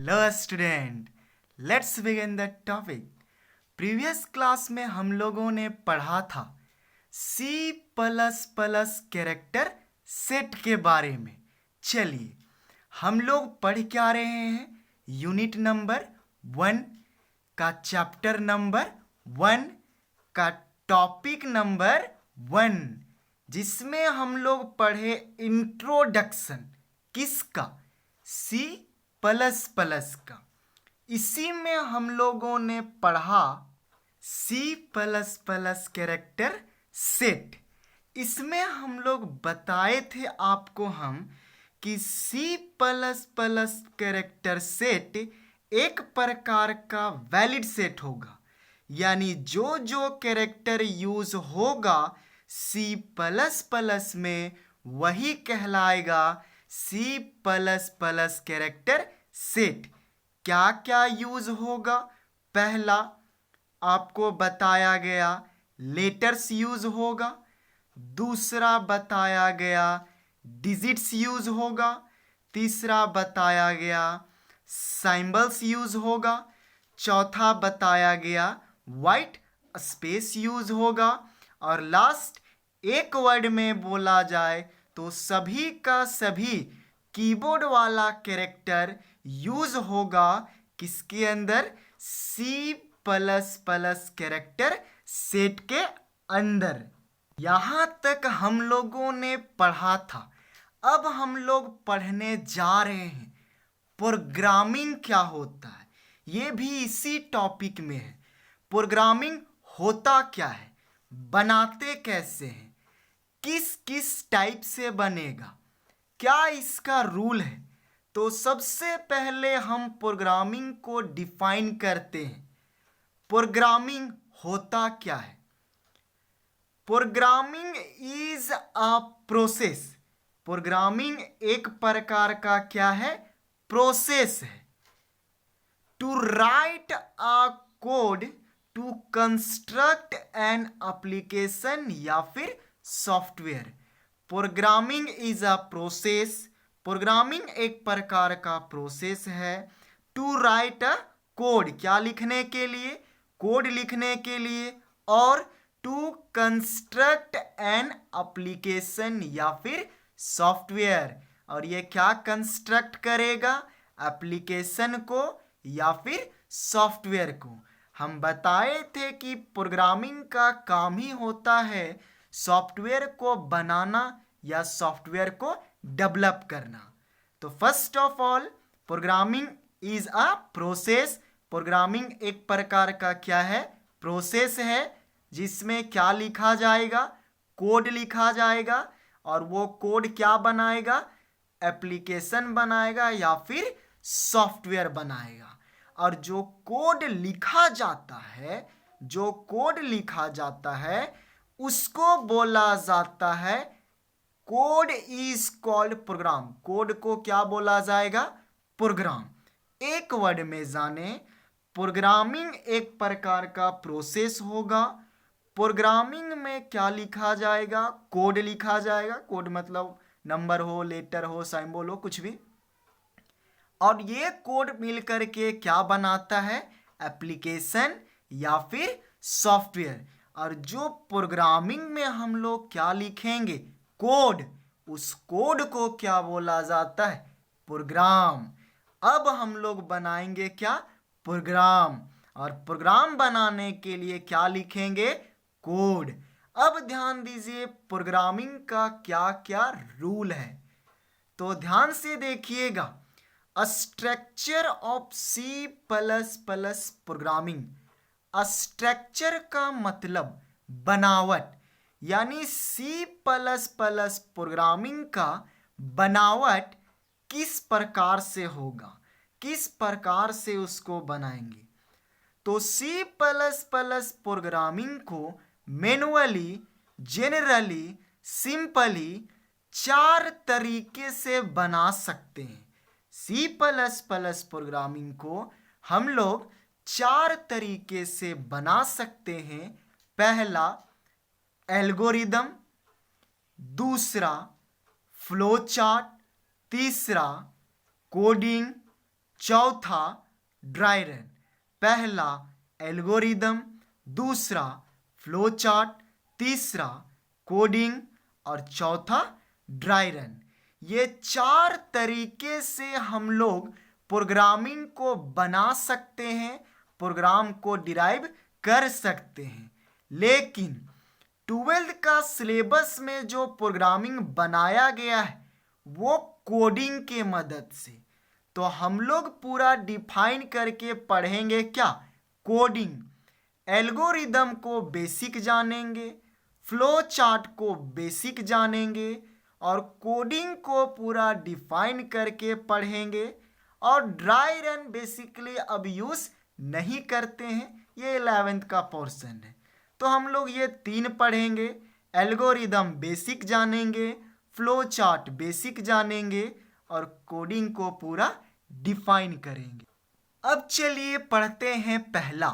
Low student, let's begin the topic. Previous class में हम लोगों ने पढ़ा था C plus plus character set के बारे में। चलिए हम लोग पढ़ क्या रहे हैं, यूनिट नंबर 1 का चैप्टर नंबर 1 का टॉपिक नंबर 1, जिसमें हम लोग पढ़े इंट्रोडक्शन किसका, सी प्लस प्लस का। इसी में हम लोगों ने पढ़ा C plus plus character set. इसमें हम लोग बताए थे आपको हम कि C plus plus character set एक प्रकार का वैलिड सेट होगा, यानी जो जो कैरेक्टर यूज होगा सी प्लस प्लस में वही कहलाएगा C plus plus character set. क्या क्या यूज होगा? पहला आपको बताया गया लेटर्स यूज होगा, दूसरा बताया गया डिजिट्स यूज होगा, तीसरा बताया गया सिंबल्स यूज होगा, चौथा बताया गया वाइट स्पेस यूज होगा, और लास्ट एक वर्ड में बोला जाए तो सभी का सभी कीबोर्ड वाला कैरेक्टर यूज होगा किसके अंदर, C plus plus character set के अंदर। यहां तक हम लोगों ने पढ़ा था। अब हम लोग पढ़ने जा रहे हैं प्रोग्रामिंग क्या होता है। ये भी इसी टॉपिक में है। प्रोग्रामिंग होता क्या है, बनाते कैसे हैं, किस किस टाइप से बनेगा, क्या इसका रूल है। तो सबसे पहले हम प्रोग्रामिंग को डिफाइन करते हैं। प्रोग्रामिंग होता क्या है? Programming is a process. Programming एक प्रकार का क्या है, प्रोसेस है। To write a code to construct an application या फिर software. Programming is a process. Programming एक प्रकार का प्रोसेस है। टू राइट अ कोड, क्या लिखने के लिए, कोड लिखने के लिए, और टू कंस्ट्रक्ट एन एप्लीकेशन या फिर सॉफ्टवेयर। और ये क्या कंस्ट्रक्ट करेगा, एप्लीकेशन को या फिर सॉफ्टवेयर को। हम बताए थे कि प्रोग्रामिंग का काम ही होता है सॉफ्टवेयर को बनाना या सॉफ्टवेयर को डेवलप करना। तो first of all programming is a process. Programming एक प्रकार का क्या है, प्रोसेस है, जिसमें क्या लिखा जाएगा, कोड लिखा जाएगा, और वो कोड क्या बनाएगा, एप्लीकेशन बनाएगा या फिर सॉफ्टवेयर बनाएगा। और जो कोड लिखा जाता है, जो कोड लिखा जाता है उसको बोला जाता है, code is called programme. Code को क्या बोला जाएगा, प्रोग्राम। एक वर्ड में जाने, प्रोग्रामिंग एक प्रकार का प्रोसेस होगा। प्रोग्रामिंग में क्या लिखा जाएगा, कोड लिखा जाएगा। कोड मतलब नंबर हो, लेटर हो, सिंबल हो, कुछ भी। और ये कोड मिल करके क्या बनाता है, एप्लीकेशन या फिर सॉफ्टवेयर। और जो प्रोग्रामिंग में हम लोग क्या लिखेंगे, कोड, उस कोड को क्या बोला जाता है, प्रोग्राम। अब हम लोग बनाएंगे क्या, प्रोग्राम। और प्रोग्राम बनाने के लिए क्या लिखेंगे, कोड। अब ध्यान दीजिए प्रोग्रामिंग का क्या क्या रूल है, तो ध्यान से देखिएगा। Structure of C plus plus programming. Structure का मतलब बनावट, यानी सी प्लस प्लस प्रोग्रामिंग का बनावट किस प्रकार से होगा, किस प्रकार से उसको बनाएंगे। तो सी प्लस प्लस प्रोग्रामिंग को मैनुअली, जेनरली, सिंपली 4 तरीके से बना सकते हैं। सी प्लस प्लस प्रोग्रामिंग को हम लोग 4 तरीके से बना सकते हैं। पहला एल्गोरिदम, दूसरा फ्लो चार्ट, तीसरा कोडिंग, चौथा ड्राई रन। पहला एल्गोरिदम, दूसरा फ्लो चार्ट, तीसरा कोडिंग और चौथा ड्राई रन। ये 4 तरीके से हम लोग प्रोग्रामिंग को बना सकते हैं, प्रोग्राम को डिराइव कर सकते हैं। लेकिन 12th का सिलेबस में जो प्रोग्रामिंग बनाया गया है वो कोडिंग के मदद से। तो हम लोग पूरा डिफाइन करके पढ़ेंगे क्या? कोडिंग। एल्गोरिदम को बेसिक जानेंगे, फ्लो चार्ट को बेसिक जानेंगे और कोडिंग को पूरा डिफाइन करके पढ़ेंगे। और ड्राई रन बेसिकली अब यूज़ नहीं करते हैं, ये 11th का पोर्शन है। तो हम लोग ये 3 पढ़ेंगे, एल्गोरिदम बेसिक जानेंगे, फ्लो चार्ट बेसिक जानेंगे और कोडिंग को पूरा डिफाइन करेंगे। अब चलिए पढ़ते हैं पहला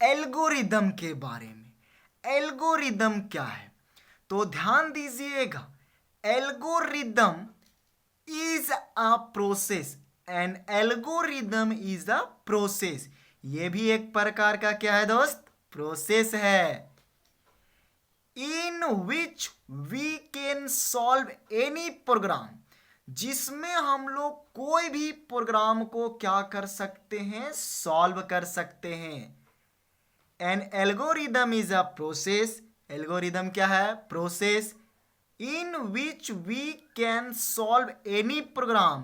एल्गोरिदम के बारे में। एल्गोरिदम क्या है? तो ध्यान दीजिएगा, algorithm is a process. N algorithm is a process. ये भी एक प्रकार का क्या है दोस्त? प्रोसेस है। In which we can solve any program, जिसमें हम लोग कोई भी प्रोग्राम को क्या कर सकते हैं? सॉल्व कर सकते हैं। An algorithm is a process. Algorithm क्या है? Process. In which we can solve any program,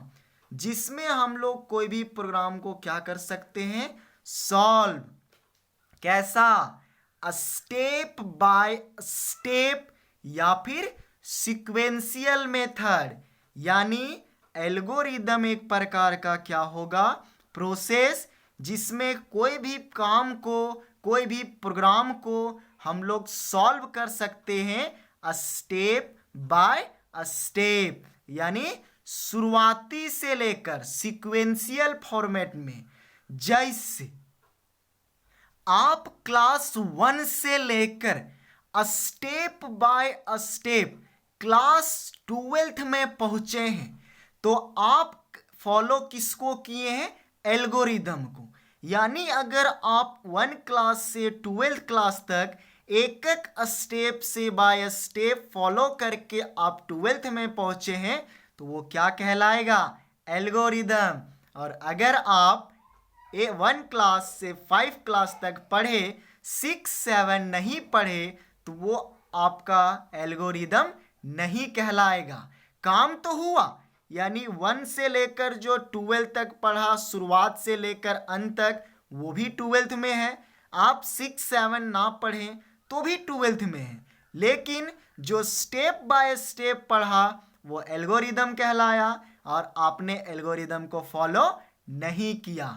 जिसमें हम लोग कोई भी प्रोग्राम को क्या कर सकते हैं? सॉल्व। कैसा? स्टेप बाय स्टेप या फिर सीक्वेंशियल मेथड। यानी एल्गोरिदम एक प्रकार का क्या होगा? प्रोसेस, जिसमें कोई भी काम को, कोई भी प्रोग्राम को हम लोग सॉल्व कर सकते हैं स्टेप बाय स्टेप, यानी शुरुआती से लेकर सीक्वेंशियल फॉर्मेट में। जैसे आप क्लास 1 से लेकर step by step class 12th में पहुंचे हैं, तो आप फॉलो किसको किए हैं? एल्गोरिदम को। यानी अगर आप 1 क्लास से 12th क्लास तक एक एक स्टेप से बाय स्टेप फॉलो करके आप 12th में पहुंचे हैं, तो वो क्या कहलाएगा? एल्गोरिदम। और अगर आप 1 क्लास से 5 क्लास तक पढ़े, 6, 7 नहीं पढ़े, तो वो आपका एल्गोरिदम नहीं कहलाएगा। काम तो हुआ, यानी 1 से लेकर जो 12 तक पढ़ा, शुरुआत से लेकर अंत तक, वो भी 12th में है। आप 6, 7 ना पढ़ें तो भी 12th में है। लेकिन जो स्टेप बाय स्टेप पढ़ा वो एल्गोरिदम कहलाया, और आपने एल्गोरिदम को फॉलो नहीं किया।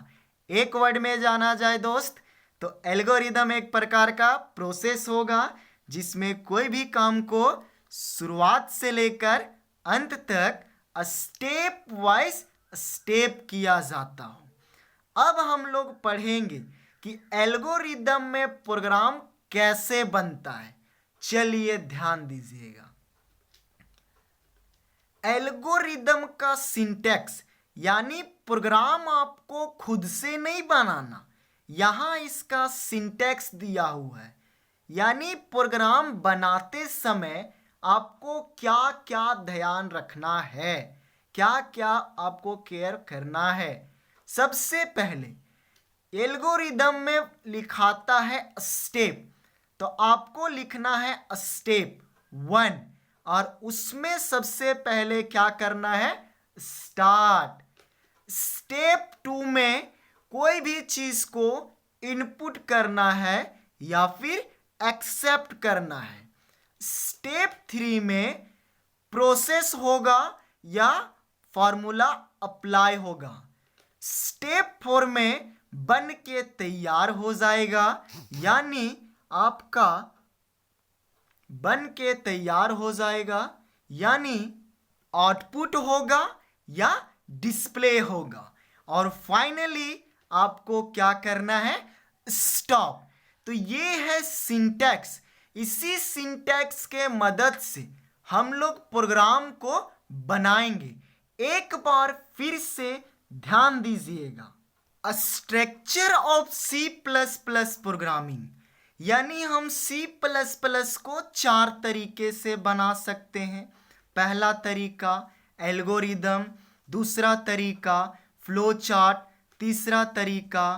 एक वर्ड में जाना जाए दोस्त, तो एल्गोरिदम एक प्रकार का प्रोसेस होगा, जिसमें कोई भी काम को शुरुआत से लेकर अंत तक स्टेप वाइज स्टेप किया जाता हो। अब हम लोग पढ़ेंगे कि एल्गोरिदम में प्रोग्राम कैसे बनता है। चलिए ध्यान दीजिएगा। एल्गोरिदम का सिंटैक्स, यानी प्रोग्राम आपको खुद से नहीं बनाना, यहां इसका सिंटैक्स दिया हुआ है। यानी प्रोग्राम बनाते समय आपको क्या क्या ध्यान रखना है, क्या क्या आपको केयर करना है। सबसे पहले एल्गोरिदम में लिखाता है स्टेप, तो आपको लिखना है स्टेप 1, और उसमें सबसे पहले क्या करना है? स्टार्ट। स्टेप 2 में कोई भी चीज को इनपुट करना है या फिर एक्सेप्ट करना है। स्टेप 3 में प्रोसेस होगा या फॉर्मूला अप्लाई होगा। स्टेप 4 में बन के तैयार हो जाएगा, यानी आपका बन के तैयार हो जाएगा, यानी आउटपुट होगा या डिस्प्ले होगा। और फाइनली आपको क्या करना है? स्टॉप। तो ये है सिंटैक्स। इसी सिंटैक्स के मदद से हम लोग प्रोग्राम को बनाएंगे। एक बार फिर से ध्यान दीजिएगा, structure of C plus plus programming, यानी हम सी प्लस प्लस को 4 तरीके से बना सकते हैं। पहला तरीका एल्गोरिदम, दूसरा तरीका फ्लो चार्ट, तीसरा तरीका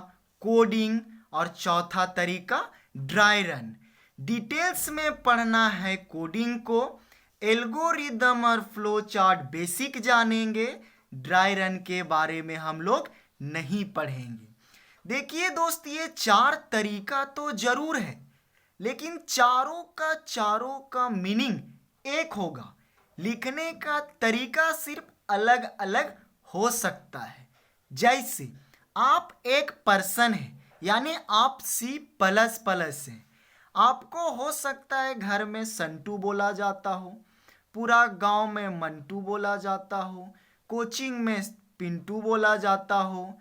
कोडिंग और चौथा तरीका ड्राई रन। डिटेल्स में पढ़ना है कोडिंग को, एल्गोरिदम और फ्लो चार्ट बेसिक जानेंगे, ड्राई रन के बारे में हम लोग नहीं पढ़ेंगे। देखिए दोस्त, ये 4 तरीका तो जरूर है, लेकिन चारों का मीनिंग एक होगा, लिखने का तरीका सिर्फ अलग अलग हो सकता है। जैसे आप एक पर्सन है, यानी आप सी प्लस प्लस हैं, आपको हो सकता है घर में संटू बोला जाता हो, पूरा गांव में मंटू बोला जाता हो, कोचिंग में पिंटू बोला जाता हो,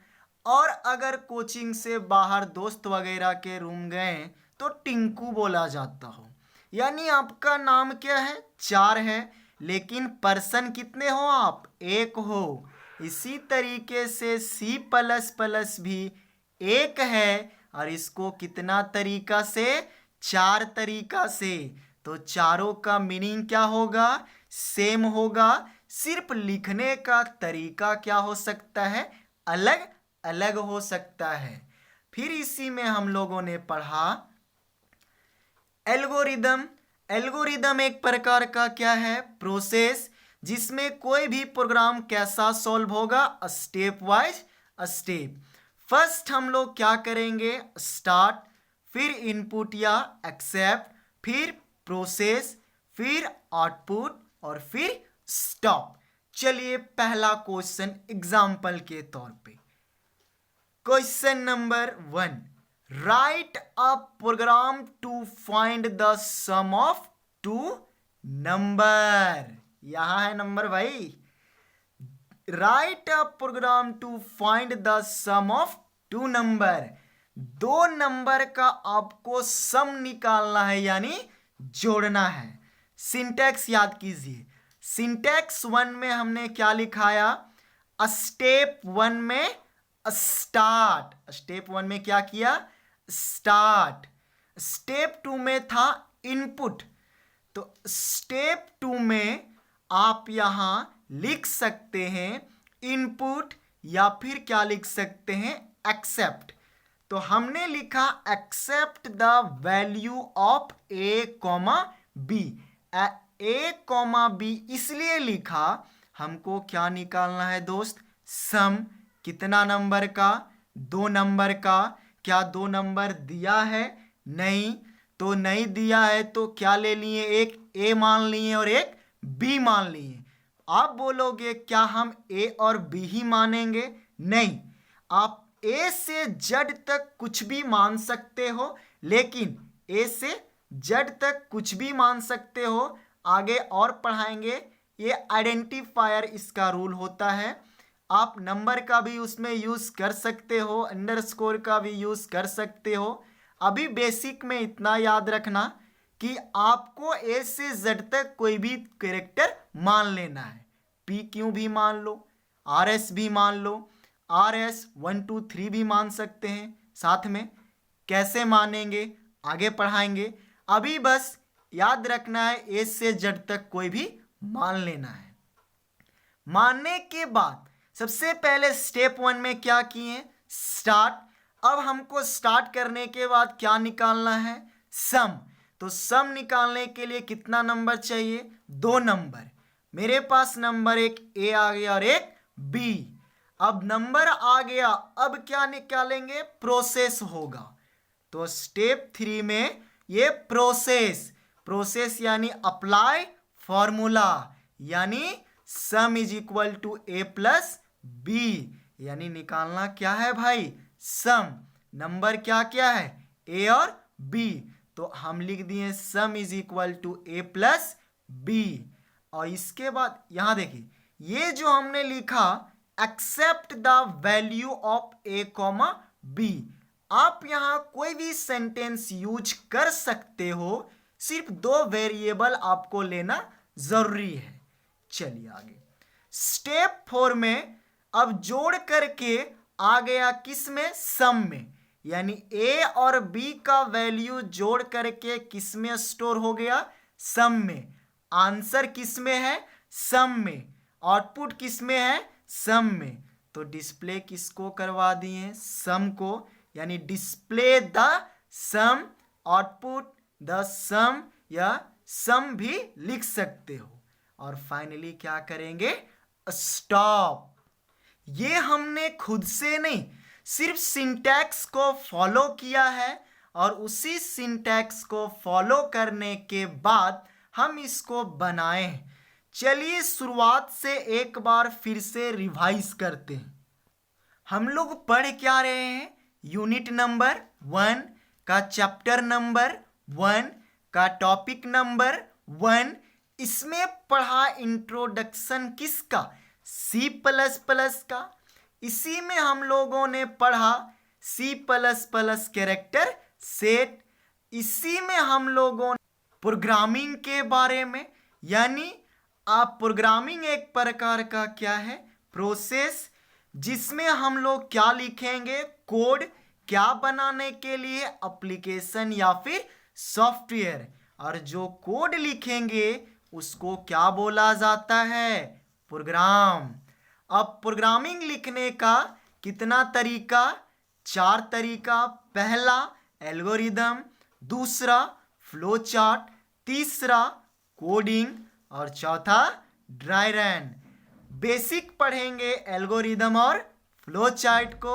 और अगर कोचिंग से बाहर दोस्त वगैरह के रूम गए तो टिंकू बोला जाता हो। यानी आपका नाम क्या है? 4 है, लेकिन पर्सन कितने हो आप? 1 हो। इसी तरीके से सी प्लस प्लस भी 1 है, और इसको कितना तरीका से? 4 तरीका से। तो चारों का मीनिंग क्या होगा? सेम होगा, सिर्फ लिखने का तरीका क्या हो सकता है? अलग अलग हो सकता है। फिर इसी में हम लोगों ने पढ़ा एल्गोरिदम। एल्गोरिदम एक प्रकार का क्या है? प्रोसेस, जिसमें कोई भी प्रोग्राम कैसा सॉल्व होगा? Step wise step. फर्स्ट हम लोग क्या करेंगे? स्टार्ट, फिर इनपुट या एक्सेप्ट, फिर प्रोसेस, फिर आउटपुट और फिर स्टॉप। चलिए पहला क्वेश्चन एग्जाम्पल के तौर पे, question number 1, write a program to find the sum of 2 number. यहां है नंबर भाई। Write a program to find the sum of 2 number. 2 number का आपको सम निकालना है, यानी जोड़ना है। सिंटैक्स याद कीजिए। सिंटैक्स 1 में हमने क्या लिखाया? स्टेप 1 में स्टार्ट। स्टेप 1 में क्या किया? स्टार्ट। स्टेप 2 में था इनपुट। तो स्टेप 2 में आप यहां लिख सकते हैं इनपुट, या फिर क्या लिख सकते हैं? एक्सेप्ट। तो हमने लिखा accept the value of A comma B. A comma B इसलिए लिखा, हमको क्या निकालना है दोस्त? सम। कितना नंबर का? 2 नंबर का। क्या 2 नंबर दिया है? नहीं। तो नहीं दिया है तो क्या ले लिए? एक ए मान लिए और एक बी मान लिए। आप बोलोगे क्या हम ए और बी ही मानेंगे? नहीं, आप ए से जेड तक कुछ भी मान सकते हो, लेकिन ए से जेड तक कुछ भी मान सकते हो। आगे और पढ़ाएंगे। ये आइडेंटिफायर इसका रूल होता है। आप नंबर का भी उसमें यूज कर सकते हो, अंडरस्कोर का भी यूज कर सकते हो। अभी बेसिक में इतना याद रखना कि आपको ए से जेड तक कोई भी कैरेक्टर मान लेना है। पी क्यू भी मान लो, आर एस भी मान लो, आर एस 1 2 3 भी मान सकते हैं साथ में। कैसे मानेंगे आगे पढ़ाएंगे। अभी बस याद रखना है ए से जेड तक कोई भी मान लेना है। मानने के बाद सबसे पहले स्टेप 1 में क्या किए? स्टार्ट। अब हमको स्टार्ट करने के बाद क्या निकालना है? सम। तो सम निकालने के लिए कितना नंबर चाहिए? 2 नंबर। मेरे पास नंबर एक ए आ गया और एक बी। अब नंबर आ गया, अब क्या निकालेंगे? प्रोसेस होगा। तो स्टेप 3 में ये प्रोसेस यानी अप्लाई फॉर्मूला, यानी sum is equal to A plus B, यानी निकालना क्या है भाई? सम। नंबर क्या क्या है? ए और बी। तो हम लिख दिए sum is equal to A plus B. और इसके बाद यहां देखिए, ये जो हमने लिखा accept the value of A comma B, आप यहां कोई भी सेंटेंस यूज कर सकते हो, सिर्फ 2 वेरिएबल आपको लेना जरूरी है। चलिए आगे। स्टेप 4 में अब जोड़ करके आ गया किस में, सम में, यानी ए और बी का वैल्यू जोड़ करके किस में स्टोर हो गया, सम में। आंसर किस में है, सम में। आउटपुट किस में है, सम में। तो डिस्प्ले किसको करवा दिए, सम को, यानी display the sum, output the sum, या सम भी लिख सकते हो। और फाइनली क्या करेंगे, स्टॉप। ये हमने खुद से नहीं, सिर्फ सिंटैक्स को फॉलो किया है, और उसी सिंटैक्स को फॉलो करने के बाद हम इसको बनाए हैं। चलिए शुरुआत से एक बार फिर से रिवाइज करते हैं। हम लोग पढ़ क्या रहे हैं, यूनिट नंबर 1 का चैप्टर नंबर 1 का टॉपिक नंबर 1। इसमें पढ़ा इंट्रोडक्शन किसका, सी प्लस प्लस का। इसी में हम लोगों ने पढ़ा C plus plus character set. इसी में हम लोगों ने प्रोग्रामिंग के बारे में, यानी आप प्रोग्रामिंग एक प्रकार का क्या है, प्रोसेस, जिसमें हम लोग क्या लिखेंगे, कोड, क्या बनाने के लिए, एप्लीकेशन या फिर सॉफ्टवेयर। और जो कोड लिखेंगे उसको क्या बोला जाता है, प्रोग्राम। अब प्रोग्रामिंग लिखने का कितना तरीका, 4 तरीका। पहला एल्गोरिदम, दूसरा फ्लो चार्ट, तीसरा कोडिंग, और चौथा ड्राई रन। बेसिक पढ़ेंगे एल्गोरिदम और फ्लो चार्ट को,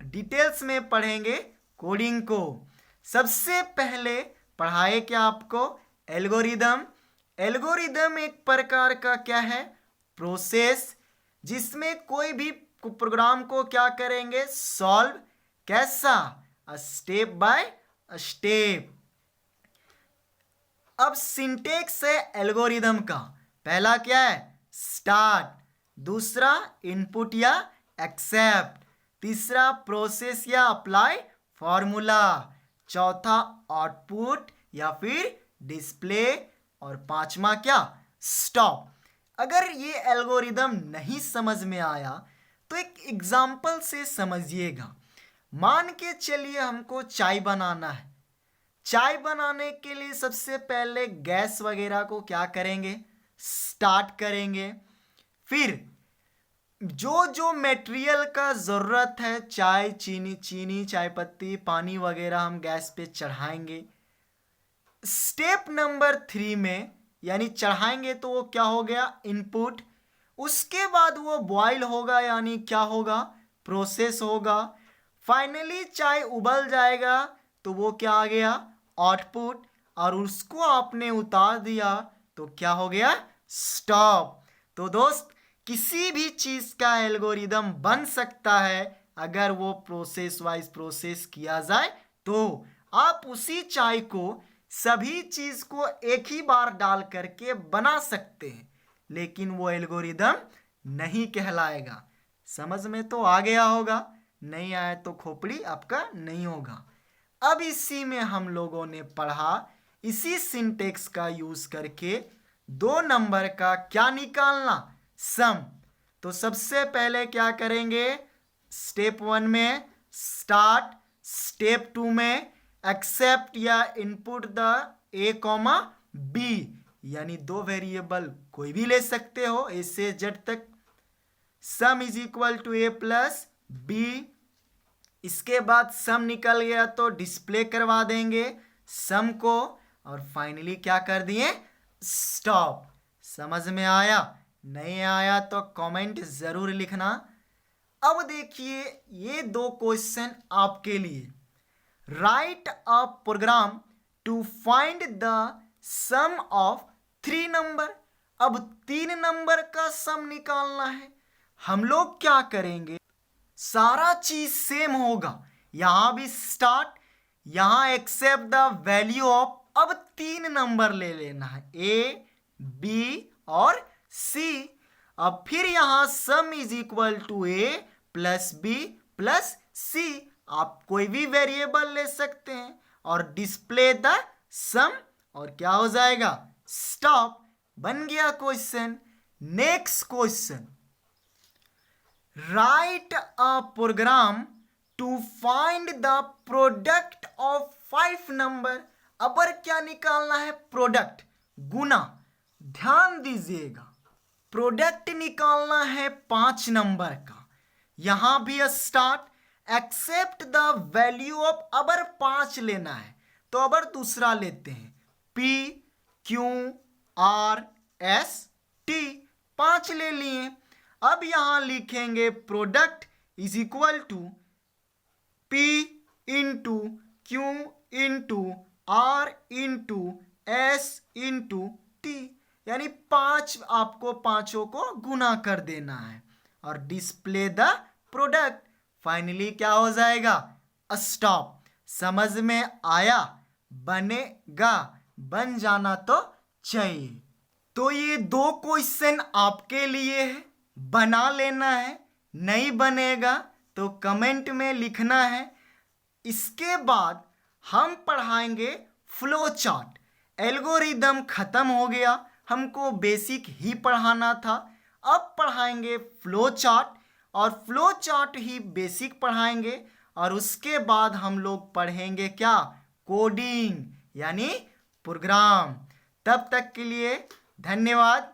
डिटेल्स में पढ़ेंगे कोडिंग को। सबसे पहले पढ़ाए क्या आपको, एल्गोरिदम। एल्गोरिदम एक प्रकार का क्या है, प्रोसेस, जिसमें कोई भी प्रोग्राम को क्या करेंगे, सॉल्व। कैसा, स्टेप बाय स्टेप। अब सिंटेक्स है एल्गोरिदम का, पहला क्या है, स्टार्ट, दूसरा इनपुट या एक्सेप्ट, तीसरा प्रोसेस या अप्लाई फॉर्मूला, चौथा आउटपुट या फिर डिस्प्ले, और पांचवा क्या, स्टॉप। अगर ये एल्गोरिदम नहीं समझ में आया तो एक एग्जाम्पल से समझिएगा। मान के चलिए हमको चाय बनाना है। चाय बनाने के लिए सबसे पहले गैस वगैरह को क्या करेंगे, स्टार्ट करेंगे। फिर जो जो मटेरियल का ज़रूरत है, चाय, चीनी, चाय पत्ती, पानी वगैरह, हम गैस पे चढ़ाएंगे। स्टेप नंबर 3 में, यानी चढ़ाएंगे तो वो क्या हो गया, इनपुट। उसके बाद वो बॉयल होगा, यानी क्या होगा, प्रोसेस होगा। फाइनली चाय उबल जाएगा तो वो क्या आ गया, आउटपुट, और उसको आपने उतार दिया तो क्या हो गया, स्टॉप। तो दोस्त, किसी भी चीज का एल्गोरिदम बन सकता है अगर वो प्रोसेस वाइज प्रोसेस किया जाए तो। आप उसी चाय को सभी चीज को एक ही बार डाल करके बना सकते हैं, लेकिन वो एल्गोरिदम नहीं कहलाएगा। समझ में तो आ गया होगा, नहीं आया तो खोपड़ी आपका नहीं होगा। अब इसी में हम लोगों ने पढ़ा, इसी सिंटेक्स का यूज करके 2 नंबर का क्या निकालना, सम। तो सबसे पहले क्या करेंगे, स्टेप 1 में स्टार्ट, स्टेप 2 में एक्सेप्ट या input the A comma B, यानी 2 वेरिएबल कोई भी ले सकते हो, ए से जेड तक। Sum is equal to A plus B. इसके बाद सम निकल गया तो डिस्प्ले करवा देंगे सम को, और फाइनली क्या कर दिए, स्टॉप। समझ में आया, नहीं आया तो कमेंट जरूर लिखना। अब देखिए ये 2 क्वेश्चन आपके लिए। Write a program to find the sum of 3 number. अब 3 नंबर का सम निकालना है। हम लोग क्या करेंगे, सारा चीज सेम होगा, यहां भी स्टार्ट, यहां एक्सेप्ट द वैल्यू ऑफ। अब 3 नंबर ले लेना है, ए, बी और सी। अब फिर यहां sum is equal to A plus B plus C. आप कोई भी वेरिएबल ले सकते हैं, और डिस्प्ले द सम, और क्या हो जाएगा, स्टॉप। बन गया question. Next question, write a program to find the product of 5 number. अबर क्या निकालना है? प्रोडक्ट, गुना। ध्यान दीजिएगा, प्रोडक्ट निकालना है 5 नंबर का। यहां भी start accept the value of, अबर 5 लेना है तो अबर दूसरा लेते हैं, P Q R S T, 5 ले लिए। अब यहां लिखेंगे product is equal to P into Q into R into S into T, यानी 5 आपको पांचों को गुना कर देना है और डिस्प्ले द प्रोडक्ट। फाइनली क्या हो जाएगा? स्टॉप। समझ में आया? बनेगा, बन जाना तो चाहिए। तो ये 2 क्वेश्चन आपके लिए है, बना लेना है। नहीं बनेगा तो कमेंट में लिखना है। इसके बाद हम पढ़ाएंगे फ्लो चार्ट। एल्गोरिदम खत्म हो गया, हमको बेसिक ही पढ़ाना था। अब पढ़ाएंगे फ्लो चार्ट, और फ्लो चार्ट ही बेसिक पढ़ाएंगे। और उसके बाद हम लोग पढ़ेंगे क्या? कोडिंग, यानी प्रोग्राम। तब तक के लिए धन्यवाद।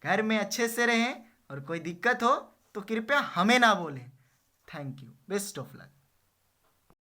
घर में अच्छे से रहें और कोई दिक्कत हो तो कृपया हमें ना बोलें। Thank you, best of luck.